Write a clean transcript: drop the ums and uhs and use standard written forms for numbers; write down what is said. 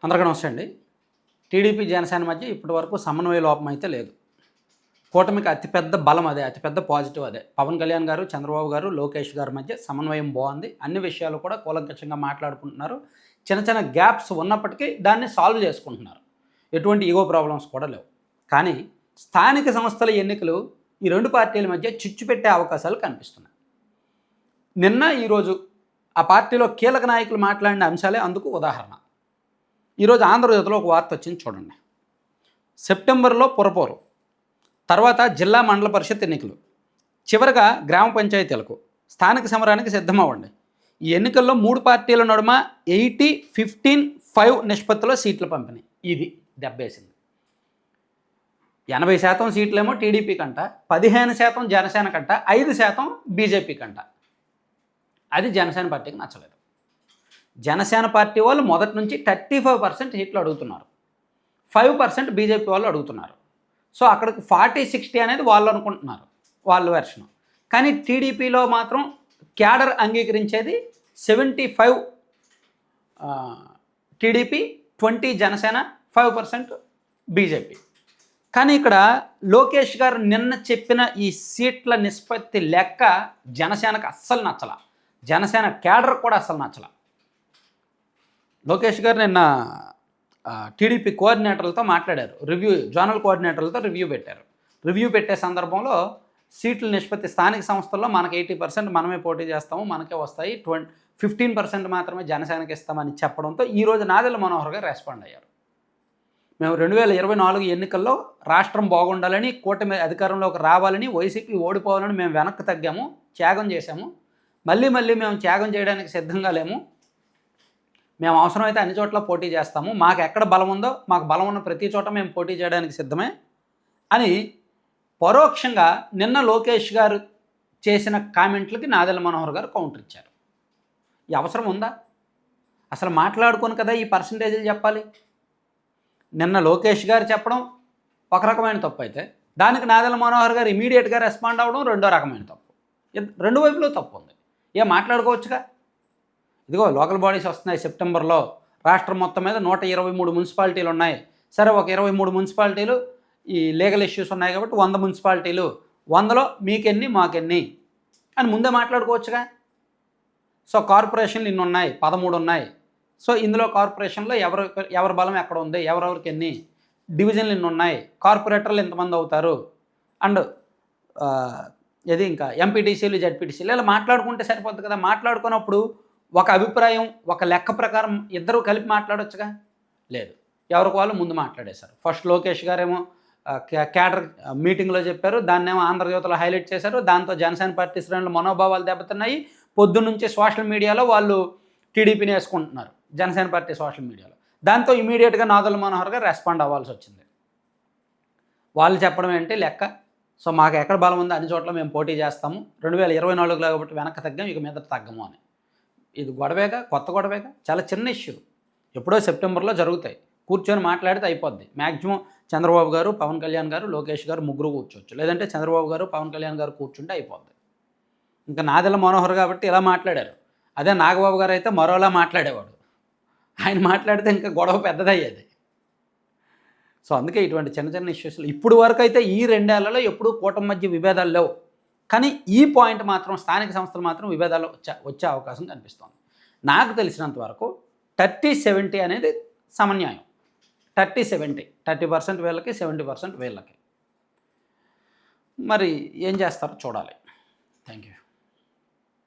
అందరికీ నమస్తే అండి. టీడీపీ జనసేన మధ్య ఇప్పటివరకు సమన్వయ లోపం అయితే లేదు. కూటమికి అతిపెద్ద బలం అదే, అతిపెద్ద పాజిటివ్ అదే. పవన్ కళ్యాణ్ గారు, చంద్రబాబు గారు, లోకేష్ గారి మధ్య సమన్వయం బాగుంది. అన్ని విషయాలు కూడా కూలంకషంగా మాట్లాడుకుంటున్నారు. చిన్న చిన్న గ్యాప్స్ ఉన్నప్పటికీ దాన్ని సాల్వ్ చేసుకుంటున్నారు. ఎటువంటి ఈగో ప్రాబ్లమ్స్ కూడా లేవు. కానీ స్థానిక సంస్థల ఎన్నికలు ఈ రెండు పార్టీల మధ్య చిచ్చు పెట్టే అవకాశాలు కనిపిస్తున్నాయి. నిన్న ఈరోజు ఆ పార్టీలో కీలక నాయకులు మాట్లాడిన అంశాలే అందుకు ఉదాహరణ. ఈరోజు ఆంధ్రజ్యోతిలో ఒక వార్త వచ్చింది చూడండి. సెప్టెంబర్లో పురపోరు, తర్వాత జిల్లా మండల పరిషత్ ఎన్నికలు, చివరిగా గ్రామ పంచాయతీలకు స్థానిక సమరానికి సిద్ధమవ్వండి. ఈ ఎన్నికల్లో మూడు పార్టీల నడుమ 80-15-5 నిష్పత్తిలో సీట్ల పంపిణీ. ఇది దెబ్బేసింది. 80% సీట్లేమో టీడీపీ కంట, 15% జనసేన కంట, 5% బీజేపీ కంట. అది జనసేన పార్టీకి నచ్చలేదు. జనసేన పార్టీ వాళ్ళు మొదటి నుంచి 35% సీట్లు అడుగుతున్నారు, 5% బీజేపీ వాళ్ళు అడుగుతున్నారు. సో అక్కడికి 40-60 అనేది వాళ్ళు అనుకుంటున్నారు, వాళ్ళ వెర్షన్. కానీ టీడీపీలో మాత్రం క్యాడర్ అంగీకరించేది 75 టీడీపీ, 20 జనసేన, 5% బీజేపీ. కానీ ఇక్కడ లోకేష్ గారు నిన్న చెప్పిన ఈ సీట్ల నిష్పత్తి లెక్క జనసేనకు అస్సలు నచ్చల, జనసేన క్యాడర్ కూడా అస్సలు నచ్చల. లోకేష్ గారు నిన్న టీడీపీ కోఆర్డినేటర్లతో మాట్లాడారు, జోనల్ కోఆర్డినేటర్లతో రివ్యూ పెట్టారు. రివ్యూ పెట్టే సందర్భంలో సీట్ల నిష్పత్తి స్థానిక సంస్థల్లో మనకు 80% మనమే పోటీ చేస్తాము, మనకే వస్తాయి, 15% మాత్రమే జనసేనకి ఇస్తామని చెప్పడంతో ఈరోజు నాదెళ్ల మనోహర్ గారు రెస్పాండ్ అయ్యారు. మేము 2024 ఎన్నికల్లో రాష్ట్రం బాగుండాలని, కూటమి అధికారంలోకి రావాలని, వైసీపీ ఓడిపోవాలని మేము వెనక్కి తగ్గాము, త్యాగం చేశాము. మళ్ళీ మేము త్యాగం చేయడానికి సిద్ధంగా లేము. మేము అవసరమైతే అన్ని చోట్ల పోటీ చేస్తాము, మాకు ఎక్కడ బలం ఉందో, మాకు బలం ఉన్న ప్రతి చోట మేము పోటీ చేయడానికి సిద్ధమే అని పరోక్షంగా నిన్న లోకేష్ గారు చేసిన కామెంట్లకి నాదెళ్ల మనోహర్ గారు కౌంటర్ ఇచ్చారు. ఈ అవసరం ఉందా? అసలు మాట్లాడుకోను కదా ఈ పర్సంటేజీలు చెప్పాలి. నిన్న లోకేష్ గారు చెప్పడం ఒక రకమైన తప్పు అయితే, దానికి నాదెళ్ల మనోహర్ గారు ఇమీడియట్గా రెస్పాండ్ అవ్వడం రెండో రకమైన తప్పు. రెండు వైపులో తప్పు ఉంది. మాట్లాడుకోవచ్చుగా. ఇదిగో లోకల్ బాడీస్ వస్తున్నాయి సెప్టెంబర్లో, రాష్ట్రం మొత్తం మీద 123 మున్సిపాలిటీలు ఉన్నాయి. సరే, ఒక 23 మున్సిపాలిటీలు ఈ లీగల్ ఇష్యూస్ ఉన్నాయి కాబట్టి 100 మున్సిపాలిటీలు, 100లో మీకెన్ని మాకెన్ని అని ముందే మాట్లాడుకోవచ్చుగా. సో కార్పొరేషన్లు ఇన్ని ఉన్నాయి, 13 ఉన్నాయి. సో ఇందులో కార్పొరేషన్లో ఎవరి బలం ఎక్కడ ఉంది, ఎవరెవరికి ఎన్ని డివిజన్లు ఇన్ని ఉన్నాయి, కార్పొరేటర్లు ఎంతమంది అవుతారు, అండ్ ఇది ఇంకా ఎంపీటీసీలు, జడ్పీటీసీలు, ఇలా మాట్లాడుకుంటే సరిపోద్ది కదా. మాట్లాడుకున్నప్పుడు ఒక అభిప్రాయం, ఒక లెక్క ప్రకారం ఇద్దరు కలిపి మాట్లాడొచ్చుగా. లేదు, ఎవరికి వాళ్ళు ముందు మాట్లాడేశారు. ఫస్ట్ లోకేష్ గారేమో క్యాడర్ మీటింగ్లో చెప్పారు, దాన్నేమో ఆంధ్రజ్యోతిలో హైలైట్ చేశారు. దాంతో జనసేన పార్టీ శ్రేణుల మనోభావాలు దెబ్బతిన్నాయి. పొద్దున్నుంచి సోషల్ మీడియాలో వాళ్ళు టీడీపీని వేసుకుంటున్నారు, జనసేన పార్టీ సోషల్ మీడియాలో. దాంతో ఇమీడియట్గా నాదెళ్ల మనోహర్ గారు రెస్పాండ్ అవ్వాల్సి వచ్చింది. వాళ్ళు చెప్పడం ఏంటి లెక్క, సో మాకు ఎక్కడ బలం ఉందో అన్ని చోట్ల మేము పోటీ చేస్తాము, 2024 కాబట్టి వెనక్కి తగ్గాము, ఇక మీద తగ్గము అని. ఇది గొడవేగా, కొత్త గొడవేగా, చాలా చిన్న ఇష్యూ. ఎప్పుడో సెప్టెంబర్లో జరుగుతాయి, కూర్చొని మాట్లాడితే అయిపోద్ది. మ్యాక్సిమం చంద్రబాబు గారు, పవన్ కళ్యాణ్ గారు, లోకేష్ గారు ముగ్గురు కూర్చోవచ్చు, లేదంటే చంద్రబాబు గారు, పవన్ కళ్యాణ్ గారు కూర్చుంటే అయిపోద్ది. ఇంకా నాదెళ్ల మనోహర్ కాబట్టి ఇలా మాట్లాడారు. అదే నాగబాబు గారు అయితే మరోలా మాట్లాడేవాడు. ఆయన మాట్లాడితే ఇంకా గొడవ పెద్దదయ్యేది. సో అందుకే ఇటువంటి చిన్న చిన్న ఇష్యూస్లో ఇప్పుడు వరకు అయితే ఈ 2 ఏళ్లలో ఎప్పుడూ కూటమి మధ్య విభేదాలు లేవు. కానీ ఈ పాయింట్ మాత్రం స్థానిక సంస్థలు మాత్రం విభేదాలు వచ్చే అవకాశం కనిపిస్తోంది. నాకు తెలిసినంత వరకు 30-70 అనేది సమన్యాయం. 30-70, 30% వీళ్ళకి, 70% వీళ్ళకి. మరి ఏం చేస్తారో చూడాలి. Thank you.